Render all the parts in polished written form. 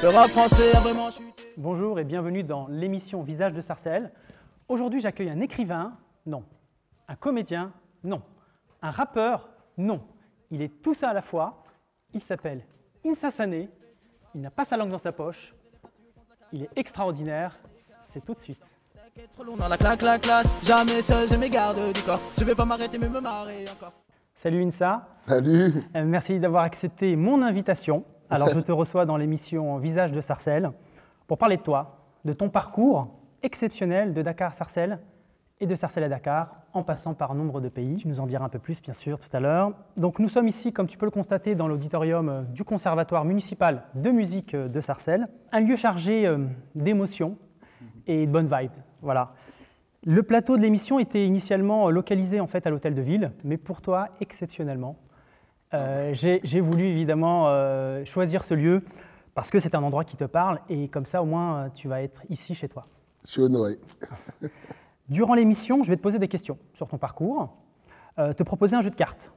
Le rap français a vraiment chuté. Bonjour et bienvenue dans l'émission Visage de Sarcelles. Aujourd'hui, j'accueille un écrivain, non. Un comédien, non. Un rappeur, non. Il est tout ça à la fois. Il s'appelle Insa Sané. Il n'a pas sa langue dans sa poche. Il est extraordinaire. C'est tout de suite. Trop long dans la classe, jamais seul, je m'égarde du corps. Je vais pas m'arrêter, mais me marrer encore. Salut Insa. Salut. Merci d'avoir accepté mon invitation. Alors, je te reçois dans l'émission Visage de Sarcelles pour parler de toi, de ton parcours exceptionnel de Dakar à Sarcelles et de Sarcelles à Dakar, en passant par nombre de pays. Tu nous en diras un peu plus, bien sûr, tout à l'heure. Donc, nous sommes ici, comme tu peux le constater, dans l'auditorium du Conservatoire municipal de musique de Sarcelles, un lieu chargé d'émotions et de bonnes vibes. Voilà. Le plateau de l'émission était initialement localisé en fait à l'hôtel de ville, mais pour toi, exceptionnellement, j'ai voulu évidemment choisir ce lieu parce que c'est un endroit qui te parle et comme ça au moins tu vas être ici chez toi. Je suis honoré. Durant l'émission, je vais te poser des questions sur ton parcours, te proposer un jeu de cartes.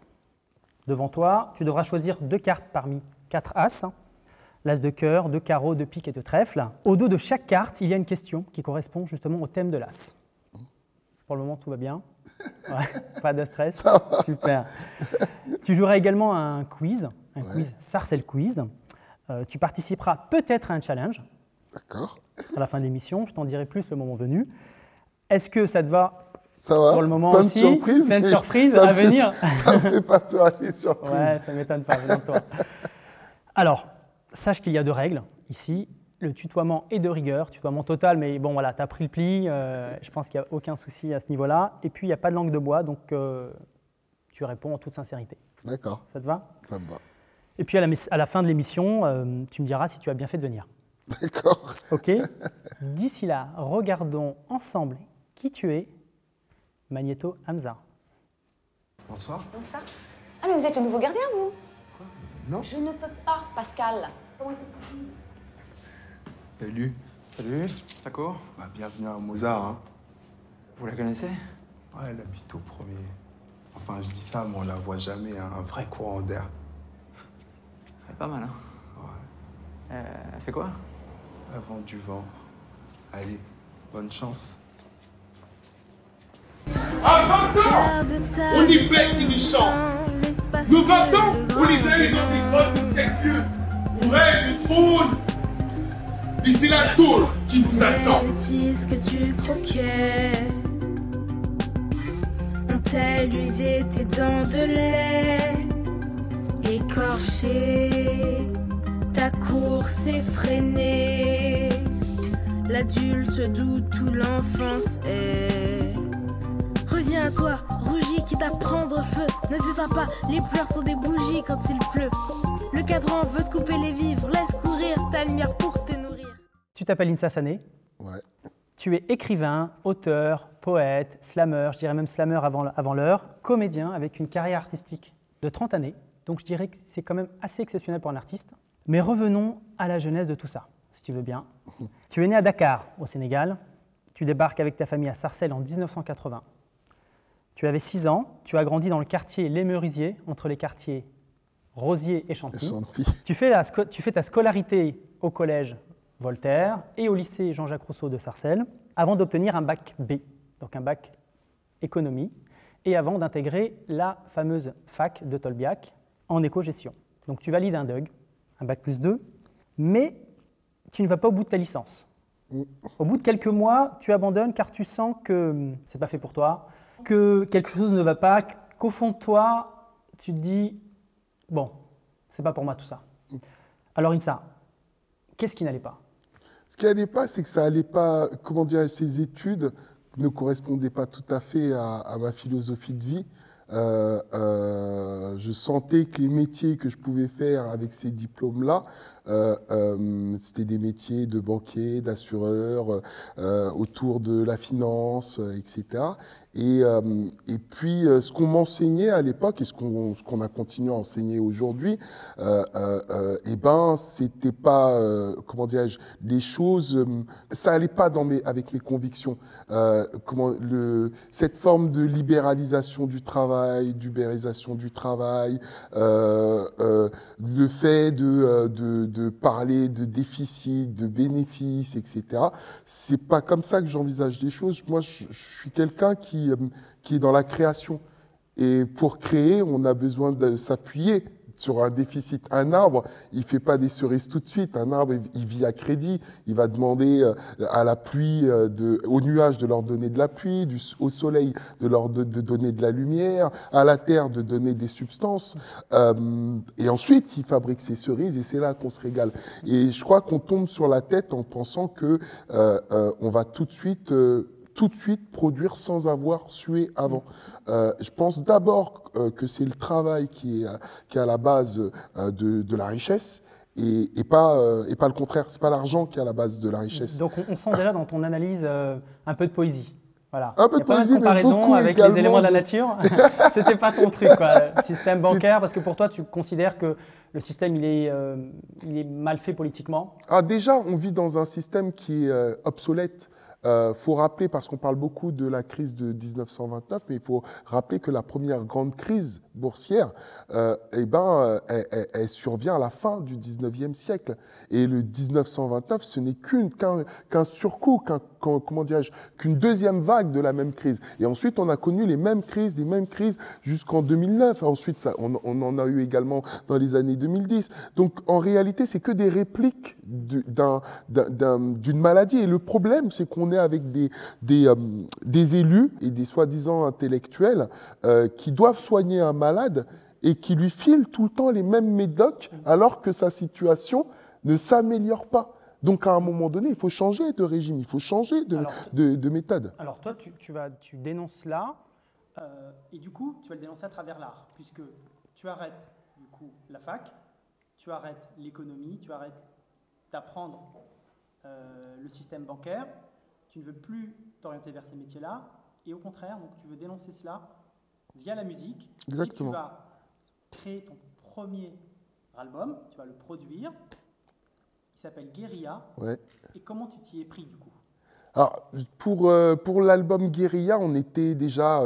Devant toi, tu devras choisir 2 cartes parmi 4 as, l'as de cœur, de carreau, de pique et de trèfle. Au dos de chaque carte, il y a une question qui correspond justement au thème de l'as. Pour le moment, tout va bien. Ouais, pas de stress. Super. Tu joueras également à un quiz Sarcelles Quiz. Tu participeras peut-être à un challenge. D'accord. À la fin de l'émission, je t'en dirai plus le moment venu. Est-ce que ça te va? Ça va. Pour le moment plein aussi. De surprises, plein de surprises à venir. Ça ne me fait pas peur les surprises. Ouais, ça ne m'étonne pas, venant de toi. Alors, sache qu'il y a 2 règles ici. Le tutoiement est de rigueur, tutoiement total, mais bon, voilà, tu as pris le pli, je pense qu'il n'y a aucun souci à ce niveau-là. Et puis, il n'y a pas de langue de bois, donc tu réponds en toute sincérité. D'accord. Ça te va? Ça me va. Et puis, à la fin de l'émission, tu me diras si tu as bien fait de venir. D'accord. OK? D'ici là, regardons ensemble qui tu es, Magnéto Hamza. Bonsoir. Bonsoir. Ah, mais vous êtes le nouveau gardien, vous? Quoi? Non. Je ne peux pas, Pascal. Salut. Salut, ça court? Bah, bienvenue à Mozart. Hein. Vous la connaissez? Ouais, elle habite au premier. Enfin, je dis ça, mais on la voit jamais. Hein. Un vrai courant d'air. Elle est pas mal, hein? Ouais. Elle fait quoi? Avant du vent. Allez, bonne chance. À 20 ans, on y fait qui nous chante. Nous 20 ans, on les a eu dans des grottes de siècles. On rêve du trône. Et c'est la tôle qui nous attend. Les bêtises que tu croquais ont-elles usé tes dents de lait? Écorché, ta course effrénée, l'adulte d'où tout l'enfance est. Reviens à toi, rougis quitte à prendre feu. N'hésite pas, les pleurs sont des bougies quand il pleut. Le cadran veut te couper les vivres, laisse courir ta lumière pour te nourrir. Tu t'appelles Insa Sané. Ouais. Tu es écrivain, auteur, poète, slameur, je dirais même slameur avant l'heure, comédien avec une carrière artistique de 30 années. Donc je dirais que c'est quand même assez exceptionnel pour un artiste. Mais revenons à la genèse de tout ça, si tu veux bien. Tu es né à Dakar, au Sénégal. Tu débarques avec ta famille à Sarcelles en 1980. Tu avais 6 ans. Tu as grandi dans le quartier Les Merisiers, entre les quartiers Rosiers et Chantilly. Tu fais ta scolarité au collège Voltaire et au lycée Jean-Jacques Rousseau de Sarcelles, avant d'obtenir un bac B, donc un bac économie, et avant d'intégrer la fameuse fac de Tolbiac en éco-gestion. Donc tu valides un DUG, un bac plus 2, mais tu ne vas pas au bout de ta licence. Au bout de quelques mois, tu abandonnes car tu sens que c'est pas fait pour toi, que quelque chose ne va pas, qu'au fond de toi, tu te dis « bon, c'est pas pour moi tout ça ». Alors Insa, qu'est-ce qui n'allait pas? Ce qui n'allait pas, c'est que ça n'allait pas, comment dire, ces études ne correspondaient pas tout à fait à ma philosophie de vie. Je sentais que les métiers que je pouvais faire avec ces diplômes-là, c'était des métiers de banquier, d'assureur, autour de la finance, etc. Et puis, ce qu'on m'enseignait à l'époque et ce qu'on a continué à enseigner aujourd'hui, eh ben, c'était pas, comment dirais-je, les choses, ça allait pas avec mes convictions. Cette forme de libéralisation du travail, d'ubérisation du travail, le fait de parler de déficit, de bénéfices, etc. C'est pas comme ça que j'envisage les choses. Moi, je suis quelqu'un qui est dans la création. Et pour créer, on a besoin de s'appuyer sur un déficit. Un arbre, il ne fait pas des cerises tout de suite. Un arbre, il vit à crédit. Il va demander à la pluie, aux nuages de leur donner de la pluie, au soleil de leur donner de la lumière, à la terre de donner des substances. Et ensuite, il fabrique ses cerises et c'est là qu'on se régale. Et je crois qu'on tombe sur la tête en pensant que on va tout de suite produire sans avoir sué avant. Je pense d'abord que c'est le travail qui est à la base de la richesse et pas le contraire. C'est pas l'argent qui est à la base de la richesse. Donc on sent déjà dans ton analyse un peu de poésie. Voilà. Un peu de poésie, mais beaucoup avec les éléments de la nature. C'était pas ton truc, quoi. Système bancaire, parce que pour toi, tu considères que le système il est mal fait politiquement. Ah, déjà, on vit dans un système qui est obsolète. Faut rappeler, parce qu'on parle beaucoup de la crise de 1929, mais il faut rappeler que la première grande crise boursière, elle survient à la fin du 19e siècle. Et le 1929, ce n'est qu'un surcoût, qu'une deuxième vague de la même crise. Et ensuite, on a connu les mêmes crises jusqu'en 2009. Ensuite, on en a eu également dans les années 2010. Donc, en réalité, c'est que des répliques d'une maladie. Et le problème, c'est qu'on est avec des élus et des soi-disant intellectuels qui doivent soigner un malade et qui lui filent tout le temps les mêmes médocs alors que sa situation ne s'améliore pas. Donc, à un moment donné, il faut changer de régime, il faut changer de méthode. Alors, toi, tu dénonces cela, et du coup, tu vas le dénoncer à travers l'art, puisque tu arrêtes, du coup, la fac, tu arrêtes l'économie, tu arrêtes d'apprendre le système bancaire, tu ne veux plus t'orienter vers ces métiers-là, et au contraire, donc, tu veux dénoncer cela via la musique. Exactement. Et tu vas créer ton premier album, tu vas le produire. Il s'appelle Guérilla. Ouais. Et comment tu t'y es pris du coup? Alors, pour l'album Guérilla, on était déjà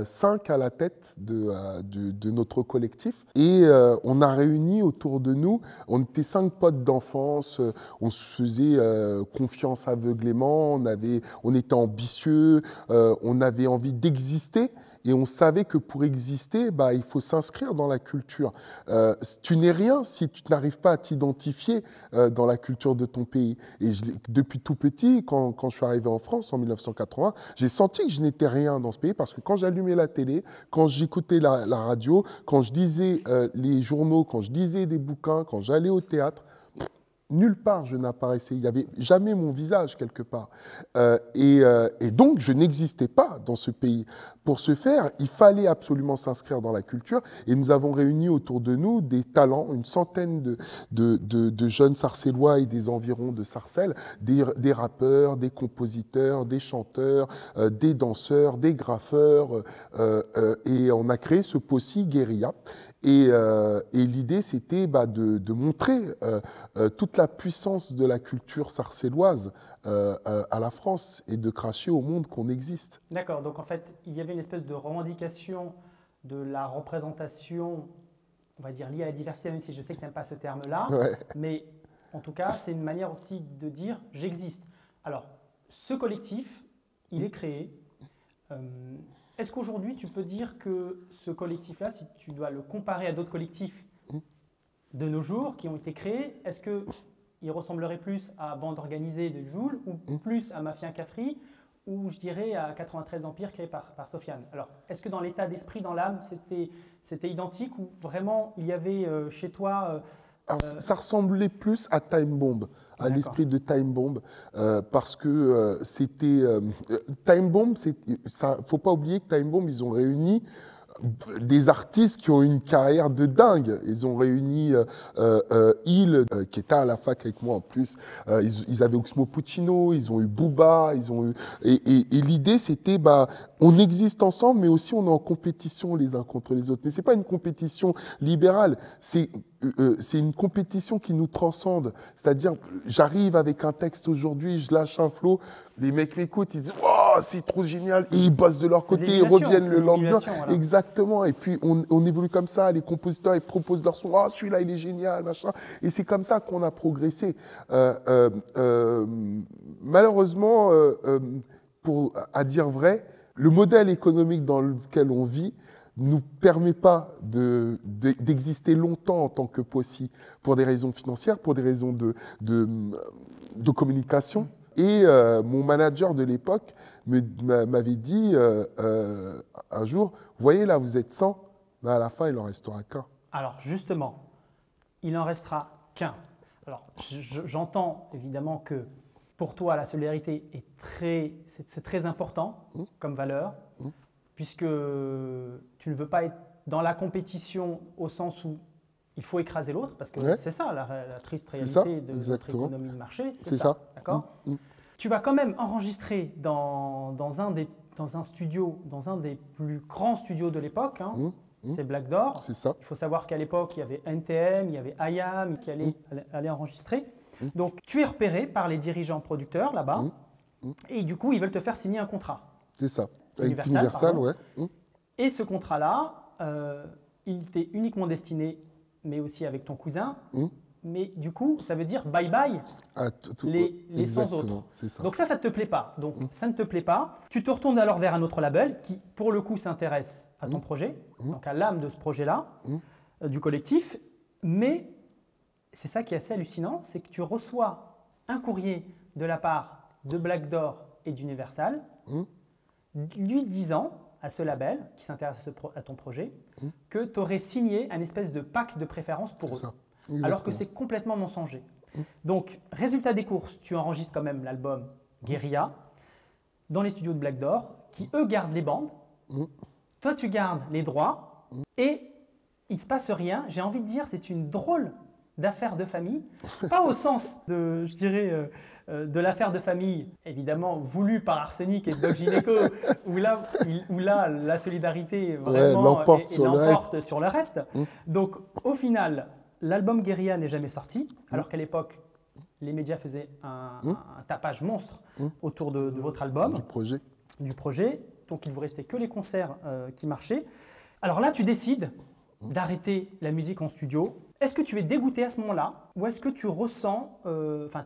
5 à la tête de notre collectif. Et on a réuni autour de nous, on était 5 potes d'enfance, on se faisait confiance aveuglément, on était ambitieux, on avait envie d'exister. Et on savait que pour exister, il faut s'inscrire dans la culture. Tu n'es rien si tu n'arrives pas à t'identifier dans la culture de ton pays. Et depuis tout petit, quand je suis arrivé en France en 1980, j'ai senti que je n'étais rien dans ce pays parce que quand j'allumais la télé, quand j'écoutais la radio, quand je lisais les journaux, quand je lisais des bouquins, quand j'allais au théâtre, nulle part je n'apparaissais, il n'y avait jamais mon visage quelque part. Et donc je n'existais pas dans ce pays. Pour ce faire, il fallait absolument s'inscrire dans la culture et nous avons réuni autour de nous des talents, une centaine de jeunes sarcellois et des environs de Sarcelles, des rappeurs, des compositeurs, des chanteurs, des danseurs, des graffeurs, et on a créé ce POSSI Guérilla. Et l'idée, c'était de montrer toute la puissance de la culture sarcelloise à la France et de cracher au monde qu'on existe. D'accord, donc en fait, il y avait une espèce de revendication de la représentation, on va dire, liée à la diversité, même si je sais que tu n'aimes pas ce terme-là, Ouais. mais en tout cas, c'est une manière aussi de dire « j'existe ». Alors, ce collectif, il est créé. Est-ce qu'aujourd'hui, tu peux dire que ce collectif-là, si tu dois le comparer à d'autres collectifs de nos jours qui ont été créés, est-ce qu'il ressemblerait plus à Bande Organisée de Jul ou plus à Mafia Cafri ou je dirais à 93 Empire créé par Sofiane? Alors, est-ce que dans l'état d'esprit, dans l'âme, c'était identique ou vraiment il y avait chez toi… Alors, ça ressemblait plus à Time Bomb, à l'esprit de Time Bomb, parce que c'était… Time Bomb, il ne faut pas oublier que Time Bomb, ils ont réuni des artistes qui ont une carrière de dingue. Ils ont réuni Hill, qui était à la fac avec moi en plus. Ils avaient Oxmo Puccino, ils ont eu Booba, ils ont eu... Et l'idée, c'était, on existe ensemble, mais aussi on est en compétition les uns contre les autres. Mais c'est pas une compétition libérale, c'est une compétition qui nous transcende. C'est-à-dire, j'arrive avec un texte aujourd'hui, je lâche un flow, les mecs m'écoutent, ils disent « Oh, c'est trop génial !» Et ils bossent de leur côté, ils reviennent le lendemain. Voilà. Exactement. Et puis, on évolue comme ça. Les compositeurs, ils proposent leur son. « Oh, celui-là, il est génial, machin. » Et c'est comme ça qu'on a progressé. Malheureusement, à dire vrai, le modèle économique dans lequel on vit ne nous permet pas d'exister longtemps en tant que POSI pour des raisons financières, pour des raisons de communication. Et mon manager de l'époque m'avait dit un jour, vous voyez là, vous êtes 100, mais à la fin, il en restera qu'un. Alors justement, il en restera qu'un. Alors j'entends évidemment que pour toi, la solidarité c'est très important comme valeur, puisque tu ne veux pas être dans la compétition au sens où il faut écraser l'autre, parce que c'est ça la triste réalité de notre économie de marché. C'est ça. D'accord. Tu vas quand même enregistrer dans un studio, dans un des plus grands studios de l'époque, c'est Black Door. C'est ça. Il faut savoir qu'à l'époque, il y avait NTM, il y avait IAM qui allait enregistrer. Donc, tu es repéré par les dirigeants producteurs là-bas, et du coup, ils veulent te faire signer un contrat. C'est ça. Avec Universal, ouais. Et ce contrat-là, il t'est uniquement destiné, mais aussi avec ton cousin. Mais du coup, ça veut dire bye-bye les 100 autres. Ça. Donc ça ne te plaît pas. Donc ça ne te plaît pas. Tu te retournes alors vers un autre label qui, pour le coup, s'intéresse à ton projet, donc à l'âme de ce projet-là, du collectif. Mais c'est ça qui est assez hallucinant, c'est que tu reçois un courrier de la part de Black Door et d'Universal, lui disant à ce label qui s'intéresse à ton projet que tu aurais signé un espèce de pack de préférence pour eux. Alors que c'est complètement mensonger. Donc, résultat des courses, tu enregistres quand même l'album Guérilla dans les studios de Black Door, qui eux gardent les bandes. Toi, tu gardes les droits et il ne se passe rien. J'ai envie de dire, c'est une drôle d'affaire de famille. Pas au sens de, je dirais, de l'affaire de famille, évidemment, voulue par Arsenic et Doc Gynéco, où là, la solidarité vraiment l'emporte sur le reste. Donc, au final, l'album Guérilla n'est jamais sorti, alors qu'à l'époque, les médias faisaient un tapage monstre autour de votre album. Du projet. Donc, il ne vous restait que les concerts qui marchaient. Alors là, tu décides d'arrêter la musique en studio. Est-ce que tu es dégoûté à ce moment-là? Ou est-ce que tu ressens,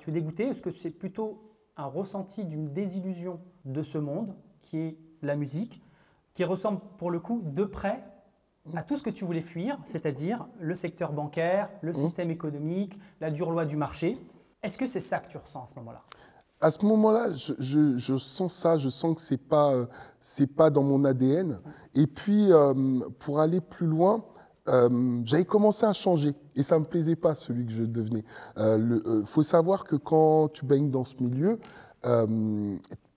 tu es dégoûté? Est-ce que c'est plutôt un ressenti d'une désillusion de ce monde, qui est la musique, qui ressemble pour le coup de près à tout ce que tu voulais fuir, c'est-à-dire le secteur bancaire, le système économique, la dure loi du marché. Est-ce que c'est ça que tu ressens à ce moment-là? À ce moment-là, je sens ça, je sens que c'est pas dans mon ADN. Et puis, pour aller plus loin, j'avais commencé à changer et ça me plaisait pas celui que je devenais. Faut savoir que quand tu baignes dans ce milieu,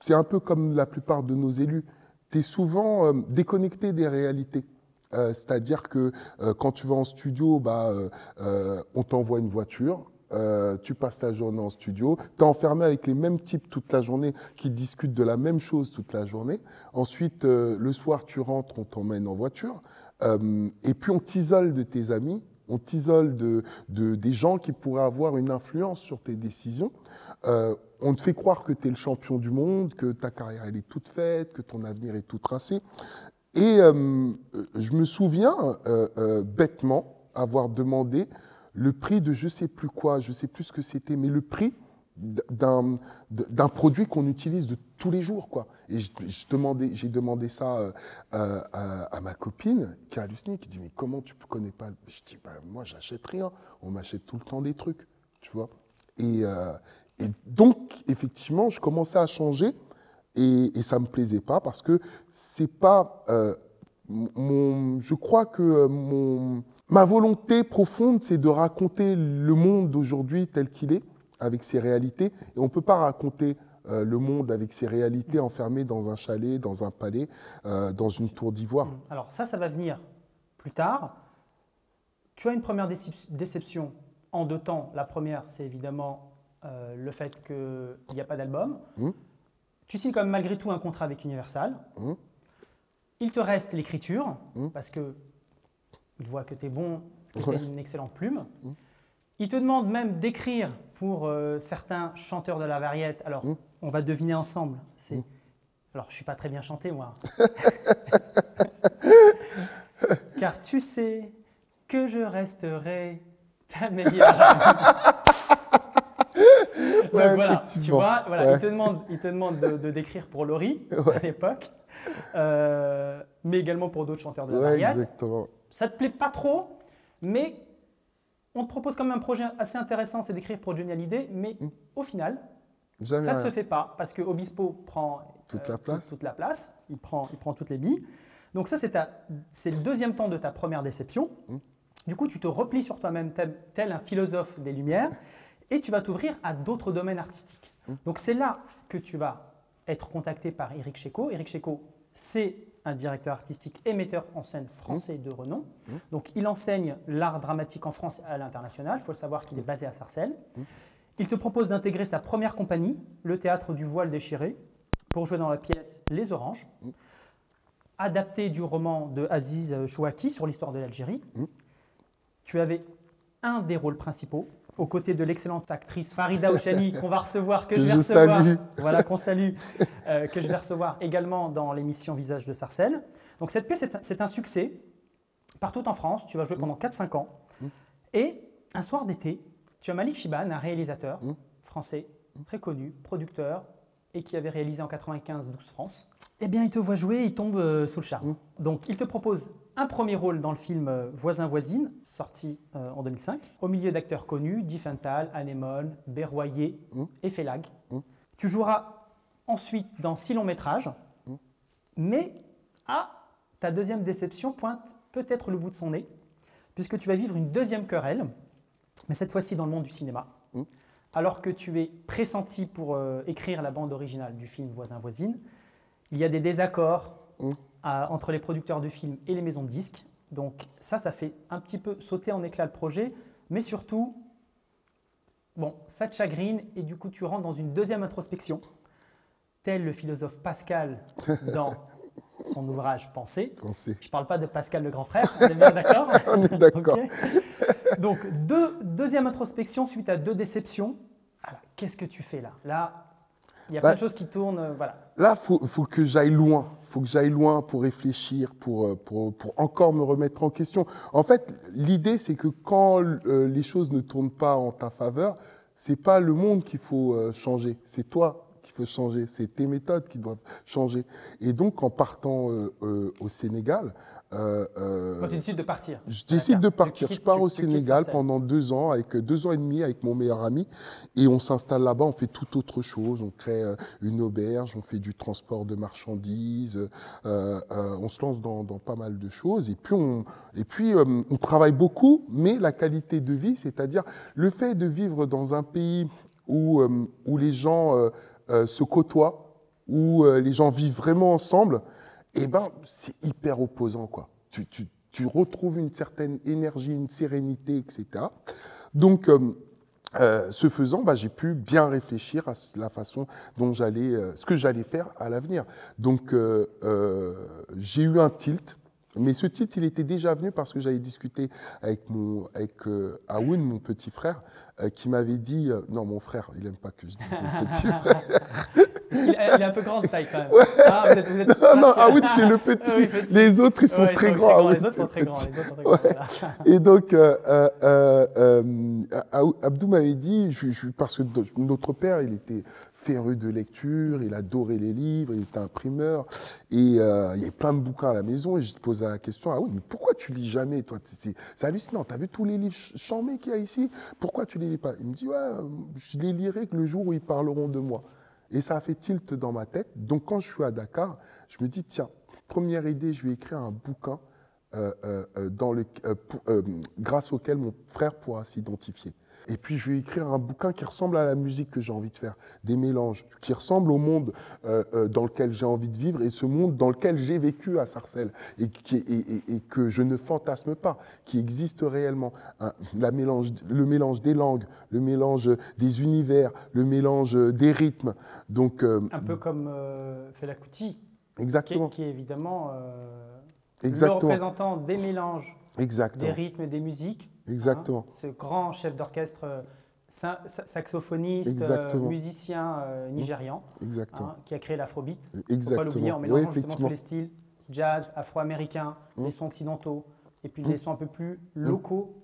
c'est un peu comme la plupart de nos élus. Tu es souvent déconnecté des réalités. C'est-à-dire que quand tu vas en studio, on t'envoie une voiture, tu passes ta journée en studio, tu es enfermé avec les mêmes types toute la journée qui discutent de la même chose toute la journée. Ensuite, le soir, tu rentres, on t'emmène en voiture. Et puis, on t'isole de tes amis, on t'isole des gens qui pourraient avoir une influence sur tes décisions. On te fait croire que tu es le champion du monde, que ta carrière elle est toute faite, que ton avenir est tout tracé. Et je me souviens bêtement avoir demandé le prix de je ne sais plus quoi, je ne sais plus ce que c'était, mais le prix d'un produit qu'on utilise de tous les jours, quoi. Et j'ai demandé ça à ma copine qui a halluciné, qui dit mais comment tu ne connais pas? Je dis moi j'achète rien, on m'achète tout le temps des trucs, tu vois. Et donc effectivement je commençais à changer et ça me plaisait pas parce que c'est pas je crois que ma volonté profonde c'est de raconter le monde d'aujourd'hui tel qu'il est, avec ses réalités, et on ne peut pas raconter le monde avec ses réalités enfermé dans un chalet, dans un palais, dans une tour d'ivoire. Alors ça va venir plus tard. Tu as une première déception en 2 temps. La première, c'est évidemment le fait qu'il n'y a pas d'album. Tu signes quand même malgré tout un contrat avec Universal. Il te reste l'écriture, parce qu'ils voient que tu es bon, que tu as une excellente plume. Ils te demandent même d'écrire pour certains chanteurs de la variette. Alors, on va deviner ensemble. Alors, je ne suis pas très bien chanté, moi. Car tu sais que je resterai ta meilleure amie. Donc voilà, tu vois, voilà, il te demande de d'écrire pour Laurie à l'époque, mais également pour d'autres chanteurs de la variette. Exactement. Ça ne te plaît pas trop, mais on te propose quand même un projet assez intéressant, c'est d'écrire pour Johnny Hallyday, mais au final, ça ne se fait pas parce que Obispo prend toute la place, il prend toutes les billes. Donc ça, c'est le deuxième temps de ta première déception. Du coup, tu te replies sur toi-même tel un philosophe des Lumières et tu vas t'ouvrir à d'autres domaines artistiques. Donc c'est là que tu vas être contacté par Éric Checot. Éric Checot, c'est un directeur artistique et metteur en scène français de renom. Donc il enseigne l'art dramatique en France et à l'international. Il faut le savoir qu'il est basé à Sarcelles. Il te propose d'intégrer sa première compagnie, le Théâtre du Voile Déchiré, pour jouer dans la pièce Les Oranges, adapté du roman de Aziz Chouaki sur l'histoire de l'Algérie. Tu avais un des rôles principaux, aux côtés de l'excellente actrice Farida Ouchani, qu'on va recevoir, que je vais recevoir, voilà, qu'on salue, que je vais recevoir également dans l'émission Visage de Sarcelles. Donc cette pièce, c'est un succès partout en France. Tu vas jouer pendant 4-5 ans. Et un soir d'été, tu as Malik Chiban, un réalisateur français très connu, producteur, et qui avait réalisé en 95 12 France. Eh bien, il te voit jouer, il tombe sous le charme. Donc, il te propose un premier rôle dans le film Voisin-Voisine, sorti en 2005, au milieu d'acteurs connus, Di Fental, Anémone, Berroyer et Félag. Tu joueras ensuite dans 6 longs métrages, mais ta deuxième déception pointe peut-être le bout de son nez, puisque tu vas vivre une deuxième querelle, mais cette fois-ci dans le monde du cinéma. Alors que tu es pressenti pour écrire la bande originale du film Voisin-Voisine, il y a des désaccords entre les producteurs de films et les maisons de disques. Donc ça fait un petit peu sauter en éclats le projet, mais surtout, bon, ça te chagrine et du coup tu rentres dans une deuxième introspection, tel le philosophe Pascal dans son ouvrage Pensée. Je ne parle pas de Pascal le grand frère, on est bien d'accord? On est d'accord. Okay. Donc, deuxième introspection suite à 2 déceptions. Qu'est-ce que tu fais là? Là, il y a plein de choses qui tournent. Voilà. Là, faut que j'aille loin. Il faut que j'aille loin pour réfléchir, pour encore me remettre en question. En fait, l'idée, c'est que quand les choses ne tournent pas en ta faveur, ce n'est pas le monde qu'il faut changer, c'est toi qu'il faut changer, c'est tes méthodes qui doivent changer. Et donc, en partant au Sénégal… Quand tu décides de partir? Je décide de partir. Je pars au Sénégal pendant 2 ans, avec 2 ans et demi avec mon meilleur ami. Et on s'installe là-bas, on fait tout autre chose. On crée une auberge, on fait du transport de marchandises. On se lance dans pas mal de choses. Et puis, on travaille beaucoup, mais la qualité de vie, c'est-à-dire le fait de vivre dans un pays où les gens se côtoient, où les gens vivent vraiment ensemble, eh ben, c'est hyper opposant, quoi. Tu retrouves une certaine énergie, une sérénité, etc. Donc, ce faisant, j'ai pu bien réfléchir à la façon dont ce que j'allais faire à l'avenir. Donc, j'ai eu un tilt. Mais ce tilt, il était déjà venu parce que j'avais discuté avec Aoun, mon petit frère, qui m'avait dit… non, mon frère, il n'aime pas que je dise mon petit frère. Il est un peu grand de taille quand même. Ouais. Vous êtes non, Aoun, c'est le petit. Oui, petit. Les autres, ils sont très grands. Les autres sont très grands. Voilà. Et donc, Abdou m'avait dit, parce que notre père, il était féru de lecture, il adorait les livres, il était imprimeur, et il y avait plein de bouquins à la maison, et je posais la question, ah oui, mais pourquoi tu lis jamais, toi? C'est hallucinant, t'as vu tous les livres chambés qu'il y a ici, pourquoi tu les lis pas? Il me dit, ouais, je les lirai que le jour où ils parleront de moi. Et ça a fait tilt dans ma tête, donc quand je suis à Dakar, je me dis, tiens, première idée, je vais écrire un bouquin grâce auquel mon frère pourra s'identifier. Et puis, je vais écrire un bouquin qui ressemble à la musique que j'ai envie de faire, des mélanges, qui ressemblent au monde dans lequel j'ai envie de vivre et ce monde dans lequel j'ai vécu à Sarcelles et que je ne fantasme pas, qui existe réellement. Le mélange des langues, le mélange des univers, le mélange des rythmes. Donc, un peu comme Fela Kuti, exactement. Qui est évidemment Exactement. le représentant des mélanges, exactement. des rythmes et des musiques. Exactement. Ce grand chef d'orchestre, saxophoniste, musicien nigérian, qui a créé l'afrobeat. Il ne faut pas l'oublier, en mélangeant justement tous les styles, jazz, afro-américain, les sons occidentaux, et puis les sons un peu plus locaux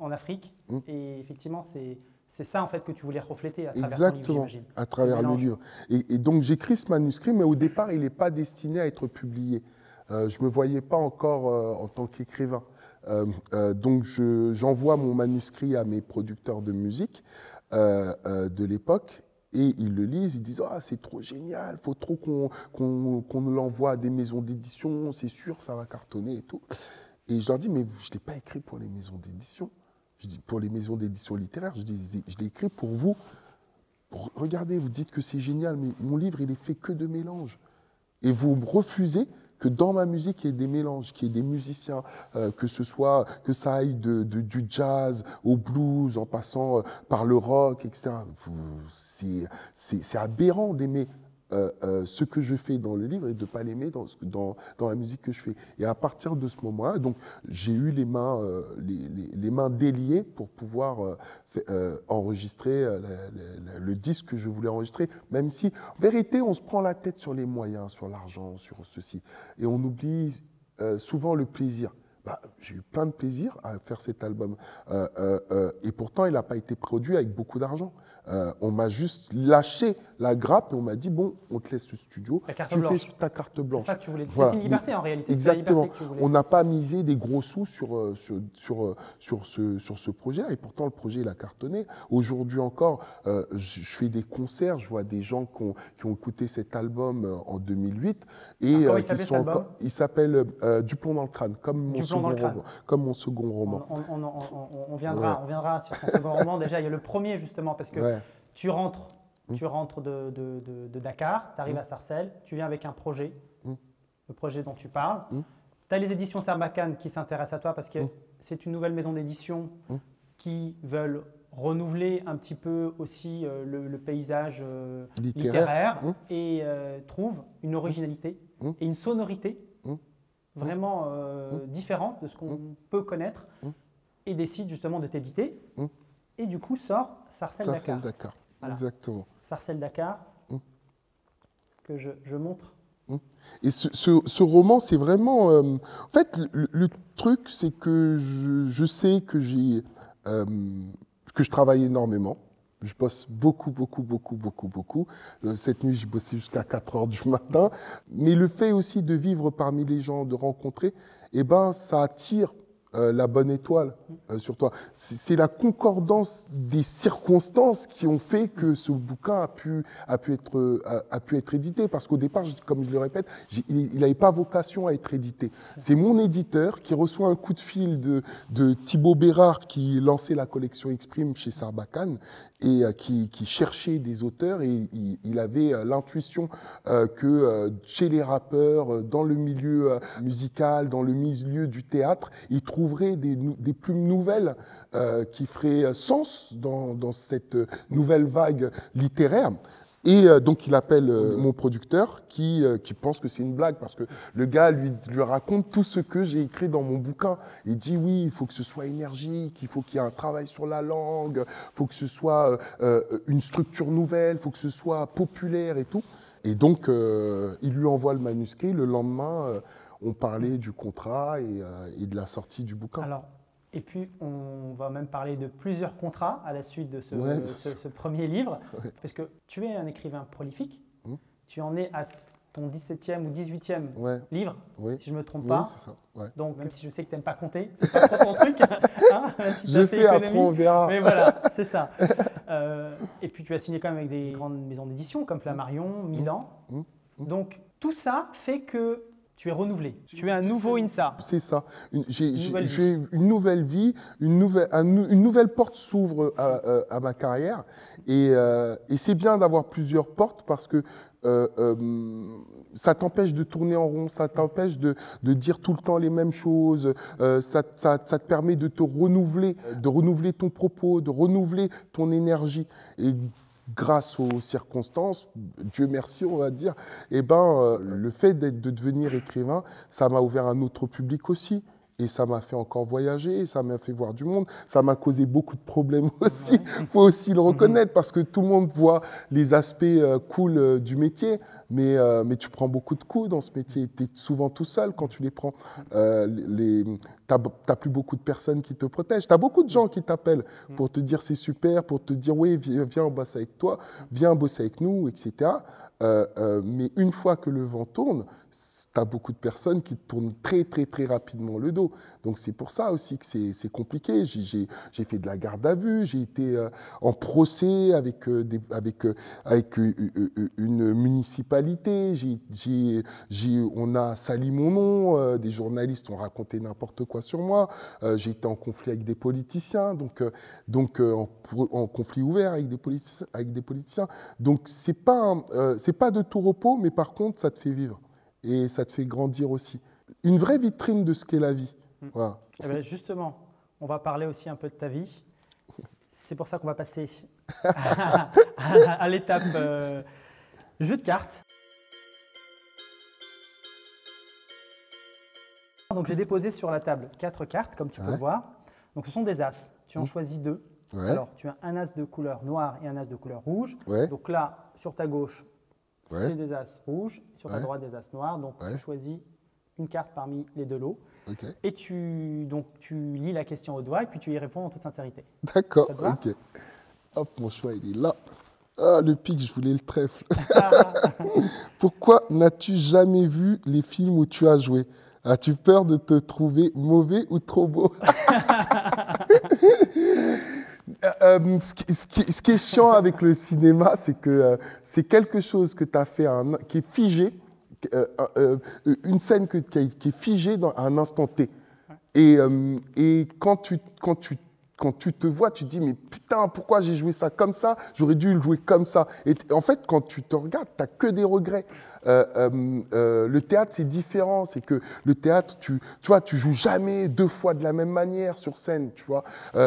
en Afrique. Et effectivement, c'est ça en fait que tu voulais refléter à travers ton livre, j'imagine. À travers le livre. Et donc j'écris ce manuscrit, mais au départ, il n'est pas destiné à être publié. Je ne me voyais pas encore en tant qu'écrivain. Donc j'envoie mon manuscrit à mes producteurs de musique de l'époque et ils le lisent, ils disent « Ah, c'est trop génial, il faut trop qu'on l'envoie à des maisons d'édition, c'est sûr, ça va cartonner et tout. » Et je leur dis « Mais je ne l'ai pas écrit pour les maisons d'édition, pour les maisons d'édition littéraires, je l'ai écrit pour vous. Regardez, vous dites que c'est génial, mais mon livre, il est fait que de mélanges. Et vous refusez que dans ma musique, il y ait des mélanges, qu'il y ait des musiciens, que ça aille du jazz au blues, en passant par le rock, etc. C'est aberrant d'aimer ce que je fais dans le livre et de ne pas l'aimer dans la musique que je fais. Et à partir de ce moment-là, donc j'ai eu les mains déliées pour pouvoir enregistrer le disque que je voulais enregistrer, même si, en vérité, on se prend la tête sur les moyens, sur l'argent, sur ceci. Et on oublie souvent le plaisir. J'ai eu plein de plaisir à faire cet album. Et pourtant, il n'a pas été produit avec beaucoup d'argent. On m'a juste lâché la grappe et on m'a dit, bon, on te laisse le studio, tu fais sur ta carte blanche. C'est ça que tu voulais. Voilà. C'était une liberté en réalité. Exactement. On n'a pas misé des gros sous sur ce projet-là. Et pourtant, le projet, il a cartonné. Aujourd'hui encore, je fais des concerts, je vois des gens qui ont écouté cet album en 2008. Et il s'appelle Du plomb dans le crâne, comme mon second roman. On viendra sur ton second roman. Déjà, il y a le premier, justement, parce que tu rentres de Dakar, tu arrives à Sarcelles, tu viens avec un projet, le projet dont tu parles. Tu as les éditions Sarbacane qui s'intéressent à toi parce que c'est une nouvelle maison d'édition qui veulent renouveler un petit peu aussi le paysage littéraire et trouvent une originalité et une sonorité vraiment différente de ce qu'on peut connaître et décide justement de t'éditer. Et du coup, sort Sarcelles-Dakar. Voilà. Exactement. Sarcelles-Dakar, que je montre. Et ce roman, c'est vraiment... en fait, le truc, c'est que je sais que je travaille énormément. Je bosse beaucoup. Cette nuit, j'ai bossé jusqu'à 4 heures du matin. Mais le fait aussi de vivre parmi les gens, de rencontrer, ça attire la bonne étoile sur toi. C'est la concordance des circonstances qui ont fait que ce bouquin a pu être édité. Parce qu'au départ, comme je le répète, il n'avait pas vocation à être édité. C'est mon éditeur qui reçoit un coup de fil de Thibaut Bérard qui lançait la collection Exprime chez Sarbacane et qui cherchait des auteurs et il avait l'intuition que chez les rappeurs, dans le milieu musical, dans le milieu du théâtre, ils trouveraient des plumes nouvelles qui feraient sens dans cette nouvelle vague littéraire. Et donc il appelle mon producteur qui pense que c'est une blague parce que le gars lui raconte tout ce que j'ai écrit dans mon bouquin. Il dit oui, il faut que ce soit énergique, il faut qu'il y ait un travail sur la langue, il faut que ce soit une structure nouvelle, il faut que ce soit populaire et tout. Et donc il lui envoie le manuscrit. Le lendemain, on parlait du contrat et de la sortie du bouquin. Alors, et puis, on va même parler de plusieurs contrats à la suite de ce premier livre, parce que tu es un écrivain prolifique. Tu en es à ton 17e ou 18e livre, si je ne me trompe pas. C'est ça. Donc, même si je sais que tu n'aimes pas compter, c'est pas trop ton truc. Je fais après, on verra. Mais voilà, c'est ça. Et puis, tu as signé quand même avec des grandes maisons d'édition comme Flammarion, Milan. Donc, tout ça fait que tu es renouvelé. Tu es un nouveau INSA. C'est ça. J'ai vie. une nouvelle vie, une nouvelle porte s'ouvre à ma carrière. Et c'est bien d'avoir plusieurs portes parce que ça t'empêche de tourner en rond, ça t'empêche de dire tout le temps les mêmes choses, ça te permet de te renouveler, de renouveler ton propos, de renouveler ton énergie. Et grâce aux circonstances, Dieu merci, on va dire, le fait de devenir écrivain, ça m'a ouvert un autre public aussi. Et ça m'a fait encore voyager, ça m'a fait voir du monde, ça m'a causé beaucoup de problèmes aussi. Il faut aussi le reconnaître parce que tout le monde voit les aspects cool du métier, mais tu prends beaucoup de coups dans ce métier. Tu es souvent tout seul quand tu les prends. T'as plus beaucoup de personnes qui te protègent. Tu as beaucoup de gens qui t'appellent pour te dire c'est super, pour te dire oui, viens on bosse avec toi, viens bosser avec nous, etc. Mais une fois que le vent tourne, tu as beaucoup de personnes qui tournent très, très, très rapidement le dos. Donc, c'est pour ça aussi que c'est compliqué. J'ai fait de la garde à vue, j'ai été en procès avec une municipalité. On a sali mon nom, des journalistes ont raconté n'importe quoi sur moi. J'ai été en conflit avec des politiciens, en conflit ouvert avec des politiciens. Donc, c'est pas de tout repos, mais par contre, ça te fait vivre. Et ça te fait grandir aussi. Une vraie vitrine de ce qu'est la vie. Voilà. Eh bien justement, on va parler aussi un peu de ta vie. C'est pour ça qu'on va passer à l'étape jeu de cartes. Donc j'ai déposé sur la table 4 cartes, comme tu peux le voir. Donc ce sont des as. Tu en choisis 2. Ouais. Alors tu as un as de couleur noire et un as de couleur rouge. Ouais. Donc là, sur ta gauche, c'est des as rouges, sur ta droite des as noirs, donc tu choisis une carte parmi les 2 lots. Okay. Et tu lis la question au doigt et puis tu y réponds en toute sincérité. D'accord, ok. Hop, mon choix, il est là. Ah, le pic, je voulais le trèfle. Pourquoi n'as-tu jamais vu les films où tu as joué? As-tu peur de te trouver mauvais ou trop beau? Ce qui est chiant avec le cinéma, c'est que c'est quelque chose que tu as fait, qui est figé, une scène qui est figée dans un instant T. Et quand tu te vois, tu te dis, mais putain, pourquoi j'ai joué ça comme ça? J'aurais dû le jouer comme ça. Et en fait, quand tu te regardes, tu n'as que des regrets. Le théâtre, c'est différent. C'est que le théâtre, tu joues jamais 2 fois de la même manière sur scène. Tu vois,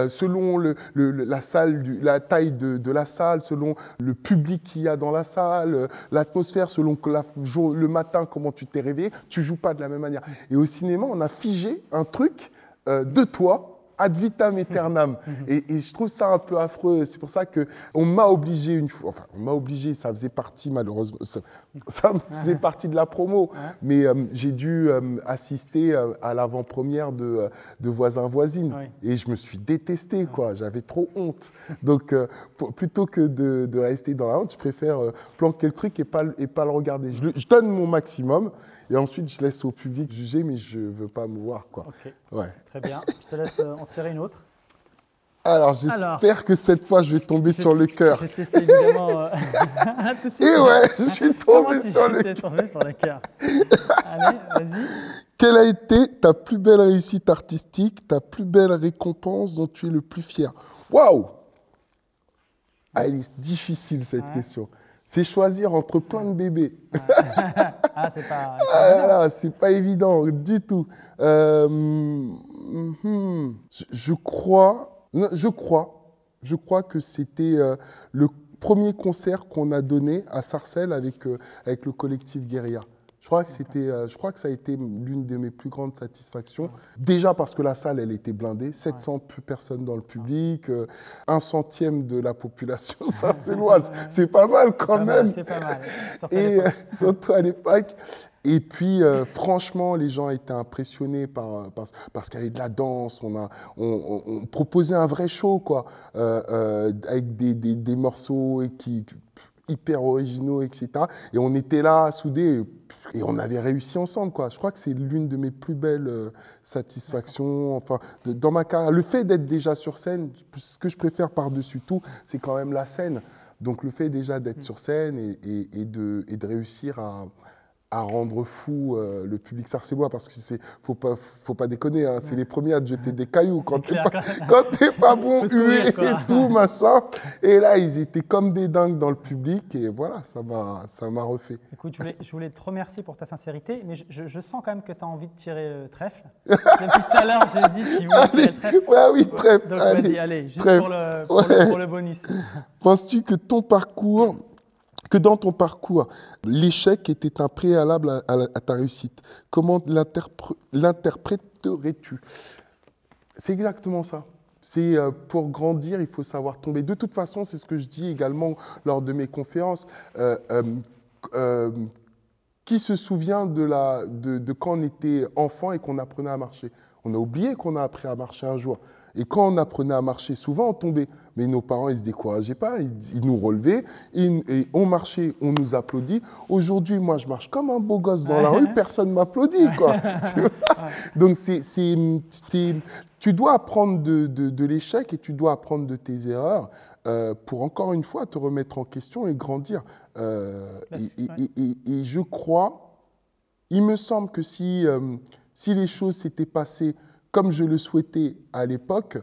selon la taille de la salle, selon le public qu'il y a dans la salle, l'atmosphère, selon le matin, comment tu t'es réveillé, tu joues pas de la même manière. Et au cinéma, on a figé un truc de toi, ad vitam aeternam. Et je trouve ça un peu affreux. C'est pour ça qu'on m'a obligé une fois, enfin, on m'a obligé, ça faisait partie, malheureusement, ça faisait partie de la promo, mais j'ai dû assister à l'avant-première de Voisins Voisines. Et je me suis détesté, quoi. J'avais trop honte. Donc, plutôt que de rester dans la honte, je préfère planquer le truc et pas le regarder. Je donne mon maximum. Et ensuite, je laisse au public juger, mais je ne veux pas me voir, quoi. Ok, ouais. Très bien. Je te laisse en tirer une autre. Alors, j'espère que cette fois, je vais tomber sur le cœur. Je t'essaie évidemment tout de suite. Et ouais, je suis tombé sur le cœur. Allez, vas-y. Quelle a été ta plus belle réussite artistique, ta plus belle récompense dont tu es le plus fier? Waouh! Ah, elle est difficile, cette question. C'est choisir entre plein de bébés. C'est pas... c'est pas évident du tout. Je crois que c'était le premier concert qu'on a donné à Sarcelles avec le collectif Guérilla. Je crois que ça a été l'une de mes plus grandes satisfactions. Déjà parce que la salle, elle était blindée, 700 personnes dans le public, 1/100 de la population sarcelloise. C'est pas mal quand même. C'est pas mal. Surtout à l'époque. Et puis, franchement, les gens étaient impressionnés parce qu'il y avait de la danse. On proposait un vrai show, quoi, avec des morceaux hyper originaux, etc. Et on était là, soudés, et on avait réussi ensemble, quoi. Je crois que c'est l'une de mes plus belles satisfactions. Enfin, dans ma carrière, le fait d'être déjà sur scène, ce que je préfère par-dessus tout, c'est quand même la scène. Donc, le fait déjà d'être sur scène et de réussir à rendre fou le public sarcélois, parce que faut pas déconner, hein, c'est les premiers à te jeter des cailloux quand t'es pas bon, hué et tout, machin. Et là, ils étaient comme des dingues dans le public, et voilà, ça m'a refait. Écoute, je voulais te remercier pour ta sincérité, mais je sens quand même que tu as envie de tirer le trèfle. Depuis tout à l'heure, j'ai dit qu'il voulait tirer le trèfle. Ouais, oui, trèfle. Donc vas-y, allez, juste pour le bonus. Penses-tu que dans ton parcours, l'échec était un préalable à ta réussite? Comment l'interpréterais-tu? C'est exactement ça. C'est pour grandir, il faut savoir tomber. De toute façon, c'est ce que je dis également lors de mes conférences. Qui se souvient de quand on était enfant et qu'on apprenait à marcher? On a oublié qu'on a appris à marcher un jour. Et quand on apprenait à marcher, souvent on tombait. Mais nos parents, ils ne se décourageaient pas, ils nous relevaient, et on marchait, on nous applaudit. Aujourd'hui, moi, je marche comme un beau gosse dans la rue, personne ne m'applaudit, quoi. Tu vois. Donc, tu dois apprendre de l'échec et tu dois apprendre de tes erreurs pour, encore une fois, te remettre en question et grandir. Et je crois, il me semble que si les choses s'étaient passées comme je le souhaitais à l'époque,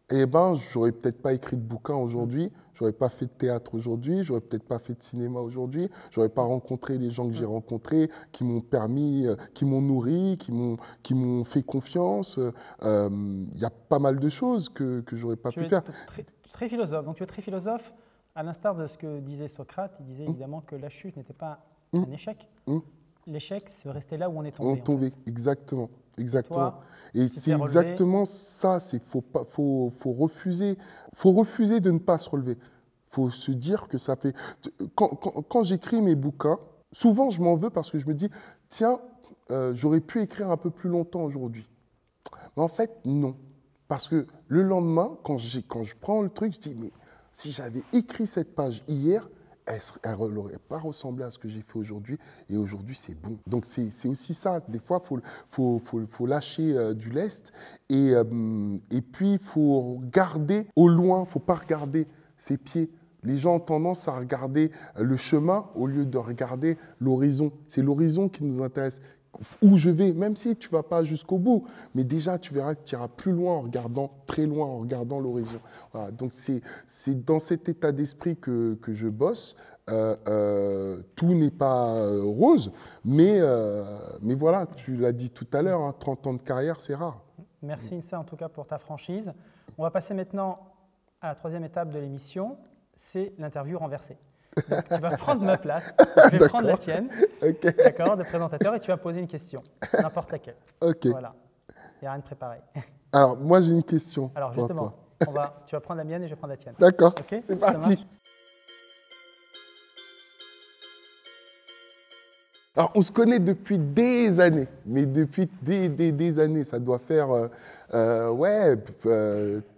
eh ben, j'aurais peut-être pas écrit de bouquin aujourd'hui, j'aurais pas fait de théâtre aujourd'hui, j'aurais peut-être pas fait de cinéma aujourd'hui, j'aurais pas rencontré les gens que j'ai rencontrés, qui m'ont permis, qui m'ont nourri, qui m'ont fait confiance. Il y a pas mal de choses que j'aurais pas pu faire. Très philosophe. Donc tu es très philosophe, à l'instar de ce que disait Socrate. Il disait évidemment que la chute n'était pas un échec. L'échec, c'est rester là où on est tombé. En fait. Exactement. Exactement. Toi, et c'est exactement ça. Il faut refuser de ne pas se relever. Il faut se dire que ça fait... Quand j'écris mes bouquins, souvent je m'en veux parce que je me dis, tiens, j'aurais pu écrire un peu plus longtemps aujourd'hui. Mais en fait, non. Parce que le lendemain, quand je prends le truc, je dis, mais si j'avais écrit cette page hier, elle n'aurait pas ressemblé à ce que j'ai fait aujourd'hui, et aujourd'hui c'est bon. Donc c'est aussi ça, des fois il faut lâcher du lest, et puis il faut regarder au loin, il ne faut pas regarder ses pieds. Les gens ont tendance à regarder le chemin au lieu de regarder l'horizon. C'est l'horizon qui nous intéresse. Où je vais, même si tu ne vas pas jusqu'au bout, mais déjà tu verras que tu iras plus loin en regardant, très loin en regardant l'horizon. Voilà, donc c'est dans cet état d'esprit que je bosse. Tout n'est pas rose, mais voilà, tu l'as dit tout à l'heure, hein, 30 ans de carrière, c'est rare. Merci Insa en tout cas pour ta franchise. On va passer maintenant à la troisième étape de l'émission, c'est l'interview renversée. Donc, tu vas prendre ma place, je vais prendre la tienne, d'accord, de présentateur, et tu vas poser une question, n'importe laquelle. Voilà, il n'y a rien de préparé. Alors, moi j'ai une question. Alors justement, tu vas prendre la mienne et je vais prendre la tienne. D'accord, c'est parti. Alors, on se connaît depuis des années, mais depuis des années, ça doit faire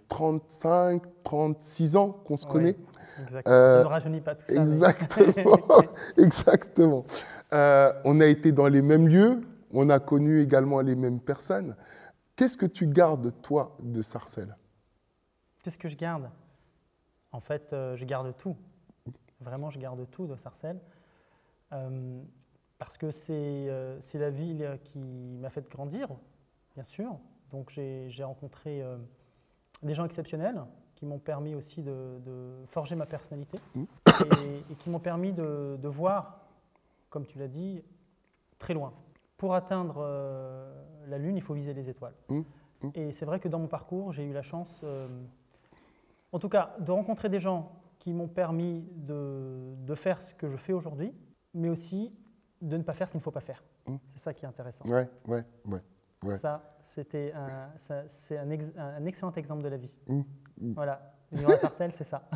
35, 36 ans qu'on se connaît. Exactement, ça ne rajeunit pas tout ça. Exactement, exactement. On a été dans les mêmes lieux, on a connu également les mêmes personnes. Qu'est-ce que tu gardes, toi, de Sarcelles? Qu'est-ce que je garde? En fait, je garde tout. Vraiment, je garde tout de Sarcelles. Parce que c'est la ville qui m'a fait grandir, bien sûr. Donc, j'ai rencontré des gens exceptionnels qui m'ont permis aussi de forger ma personnalité et qui m'ont permis de voir, comme tu l'as dit, très loin. Pour atteindre la Lune, il faut viser les étoiles. Et c'est vrai que dans mon parcours, j'ai eu la chance, en tout cas, de rencontrer des gens qui m'ont permis de faire ce que je fais aujourd'hui, mais aussi de ne pas faire ce qu'il ne faut pas faire. C'est ça qui est intéressant. Ouais. Ça, c'est un excellent exemple de la vie. Voilà, vivre à Sarcelles, c'est ça.